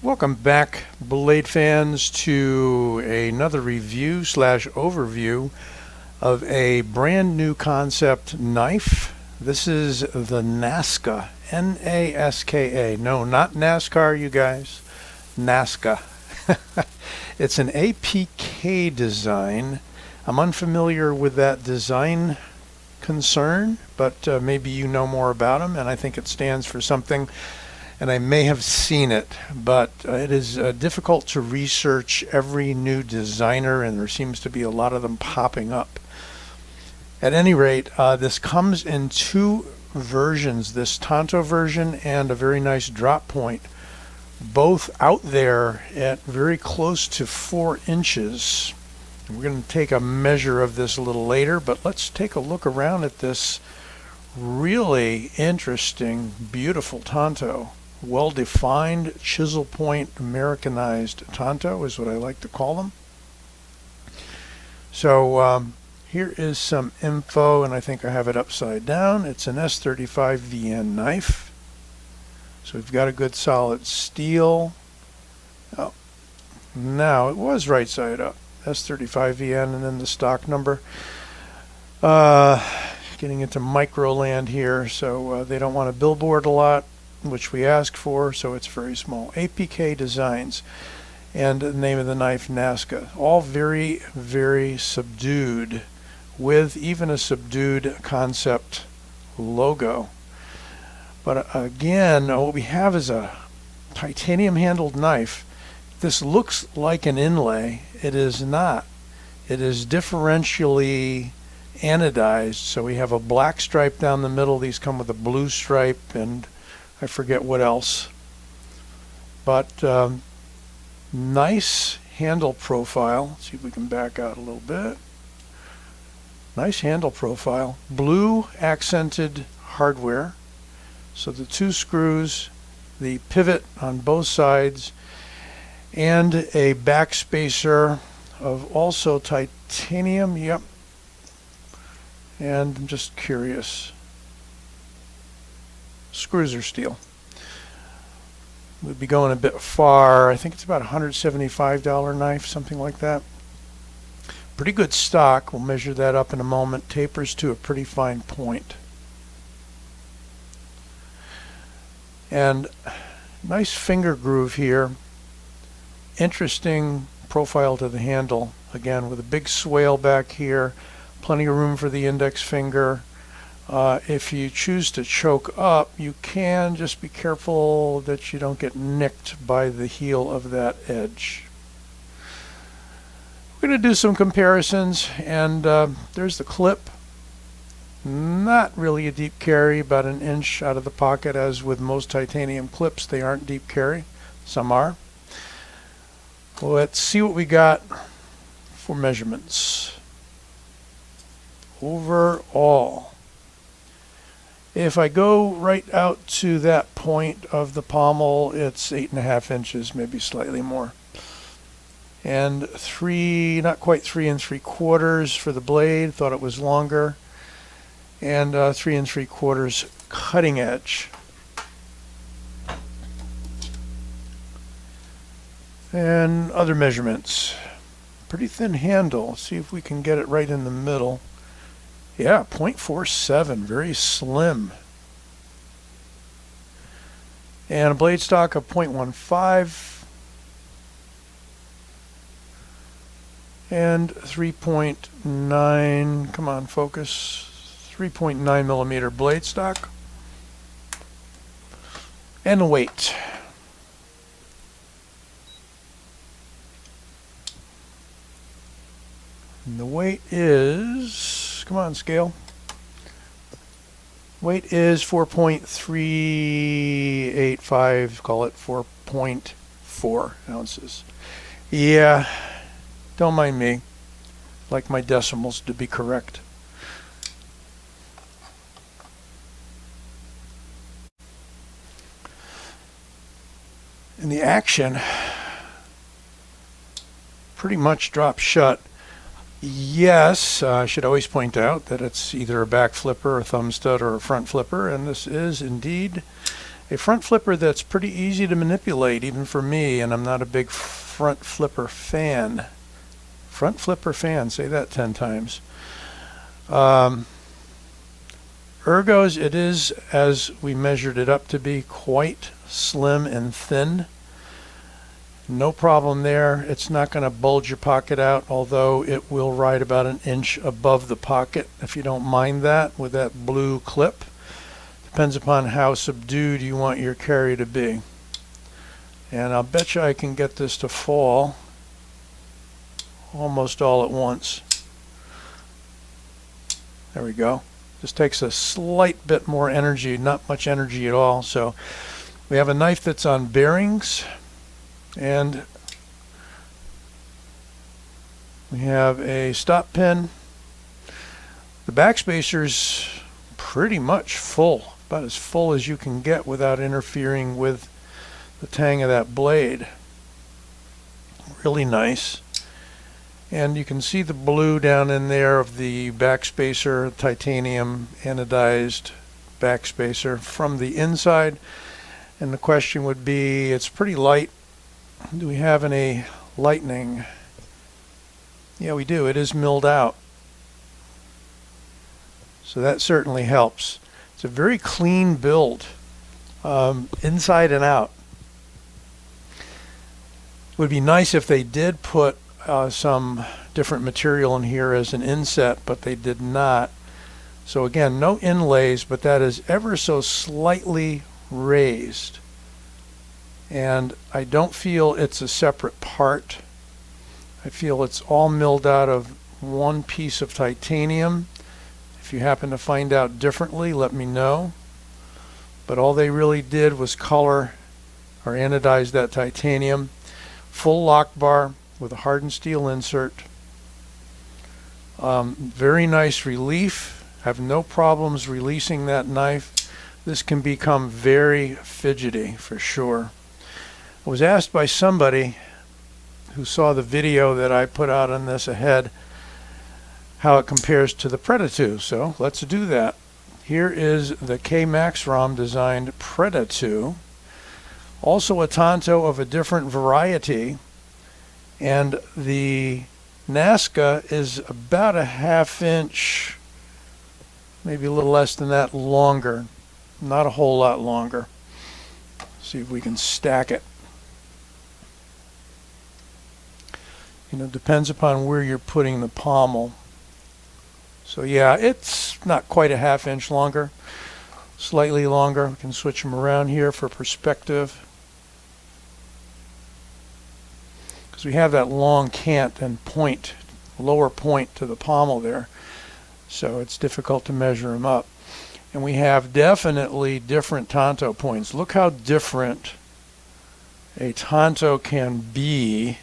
Welcome back, blade fans, to another review slash overview of a brand new Kansept knife. This is the Naska, N-A-S-K-A. No, not NASCAR, you guys. Naska. It's an APK design. I'm unfamiliar with that design concern, but maybe you know more about them, and I think it stands for something. And I may have seen it, but it is difficult to research every new designer, and there seems to be a lot of them popping up. At any rate, this comes in two versions, this tanto version and a very nice drop point, both out there at very close to 4 inches. We're going to take a measure of this a little later, but let's take a look around at this really interesting, beautiful tanto. Well-defined, chisel point, Americanized tanto is what I like to call them. So here is some info, and I think I have it upside down. It's an S35 VN knife. So we've got a good solid steel. Oh, now it was right side up. S35 VN and then the stock number. Getting into micro land here, so they don't want a billboard a lot, which we asked for, so it's very small. APK Designs, and the name of the knife, Naska. All very, very subdued, with even a subdued Kansept logo. But again, what we have is a titanium handled knife. This looks like an inlay. It is not. It is differentially anodized, so we have a black stripe down the middle. These come with a blue stripe, and I forget what else. But nice handle profile. Let's see if we can back out a little bit. Nice handle profile. Blue accented hardware. So the 2 screws, the pivot on both sides, and a back spacer of also titanium. Yep. And I'm just curious. Screws are steel. We'd be going a bit far. I think it's about a $175 knife, something like that. Pretty good stock. We'll measure that up in a moment. Tapers to a pretty fine point. And nice finger groove here. Interesting profile to the handle. Again, with a big swale back here. Plenty of room for the index finger. If you choose to choke up, you can just be careful that you don't get nicked by the heel of that edge. We're going to do some comparisons, and there's the clip. Not really a deep carry, about an inch out of the pocket. As with most titanium clips, they aren't deep carry. Some are. Let's see what we got for measurements. Overall, if I go right out to that point of the pommel, it's 8.5 inches, maybe slightly more. And not quite 3 3/4 for the blade. Thought it was longer. And 3 3/4 cutting edge. And other measurements. Pretty thin handle. Let's see if we can get it right in the middle. Yeah, 0.47, very slim. And a blade stock of 0.15 and 3.9, come on, focus, 3.9 millimeter blade stock. And the weight. And the weight is, come on, scale. Weight is 4.385, call it 4.4 ounces. Yeah, don't mind me. Like my decimals to be correct. And the action pretty much drops shut. Yes, I should always point out that it's either a back flipper, a thumb stud, or a front flipper, and this is indeed A front flipper that's pretty easy to manipulate, even for me, and I'm not a big front flipper fan. Front flipper fan, say that 10 times. Ergos, it is, as we measured it up to be, quite slim and thin. No problem there. It's not going to bulge your pocket out, although it will ride about an inch above the pocket, if you don't mind that, with that blue clip. Depends upon how subdued you want your carry to be. And I'll bet you I can get this to fall almost all at once. There we go. Just takes a slight bit more energy, not much energy at all. So we have a knife that's on bearings, and we have a stop pin. The backspacer's pretty much full, about as full as you can get without interfering with the tang of that blade. Really nice. And you can see the blue down in there of the backspacer, titanium anodized backspacer from the inside. And the question would be, it's pretty light. Do we have any lightning? Yeah, we do. It is milled out. So that certainly helps. It's a very clean build, inside and out. It would be nice if they did put some different material in here as an inset, but they did not. So again, no inlays, but that is ever so slightly raised. And I don't feel it's a separate part. I feel it's all milled out of one piece of titanium. If you happen to find out differently, let me know. But all they really did was color or anodize that titanium. Full lock bar with a hardened steel insert. Very nice relief. Have no problems releasing that knife. This can become very fidgety for sure. I was asked by somebody who saw the video that I put out on this ahead how it compares to the Predator, so let's do that. Here is the K-Max ROM designed Predator, also a tanto of a different variety, and the Naska is about a ½ inch, maybe a little less than that, longer, not a whole lot longer. See if we can stack it. You know, depends upon where you're putting the pommel. So yeah, it's not quite a ½ inch longer, slightly longer. We can switch them around here for perspective, because we have that long cant and point, lower point to the pommel there, so it's difficult to measure them up. And we have definitely different tanto points. Look how different a tanto can be.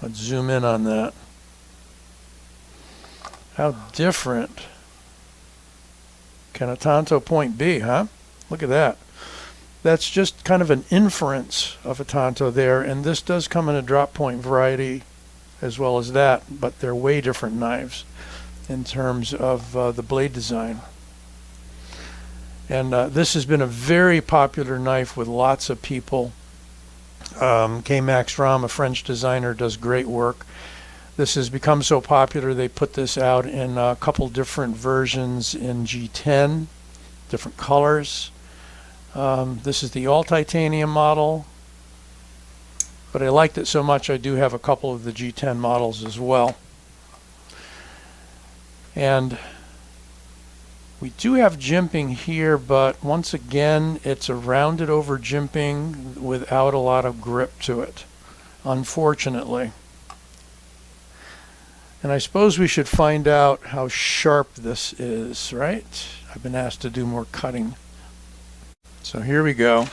Let's zoom in on that. How different can a tanto point be, huh? Look at that. That's just kind of an inference of a tanto there, and this does come in a drop point variety as well as that, but they're way different knives in terms of the blade design. And this has been a very popular knife with lots of people. K-Max ROM, a French designer, does great work. This has become so popular they put this out in a couple different versions in G10, different colors. This is the all titanium model, but I liked it so much I do have a couple of the G10 models as well. And we do have jimping here, but once again it's a rounded over jimping without a lot of grip to it, unfortunately. And I suppose we should find out how sharp this is, right? I've been asked to do more cutting. So here we go.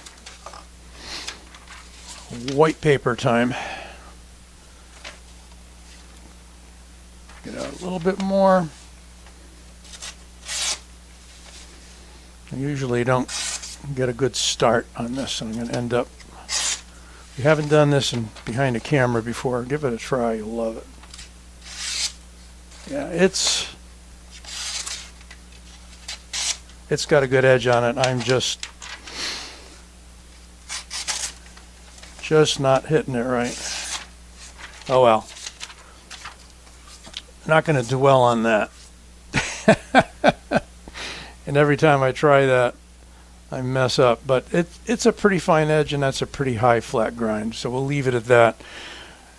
White paper time. Get out a little bit more. I usually don't get a good start on this. I'm going to end up, if you haven't done this behind a camera before, give it a try. You'll love it. Yeah, it's got a good edge on it. I'm just Just not hitting it right. Oh well. Not going to dwell on that. And every time I try that, I mess up. But it's a pretty fine edge, and that's a pretty high flat grind. So we'll leave it at that.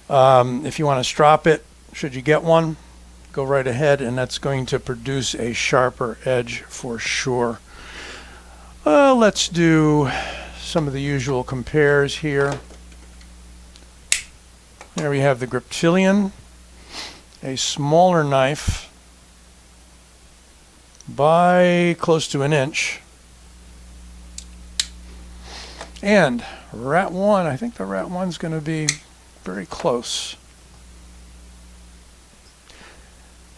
If you want to strop it, should you get one, go right ahead, and that's going to produce a sharper edge for sure. Let's do some of the usual compares here. There we have the Griptilian, a smaller knife by close to an inch. And Rat 1, I think the Rat 1's going to be very close.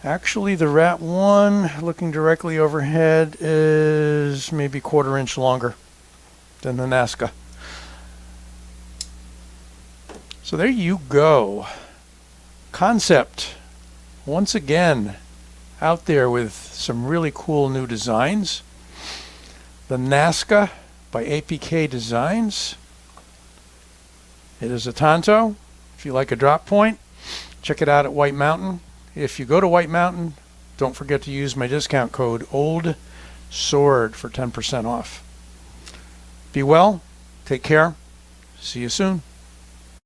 Actually, the Rat 1, looking directly overhead, is maybe a 1/4 inch longer than the Naska. So there you go. Kansept, once again, out there with some really cool new designs. The Naska by APK Designs. It is a tanto. If you like a drop point, check it out at White Mountain. If you go to White Mountain, don't forget to use my discount code OLDSWORD for 10% off. Be well, take care, see you soon.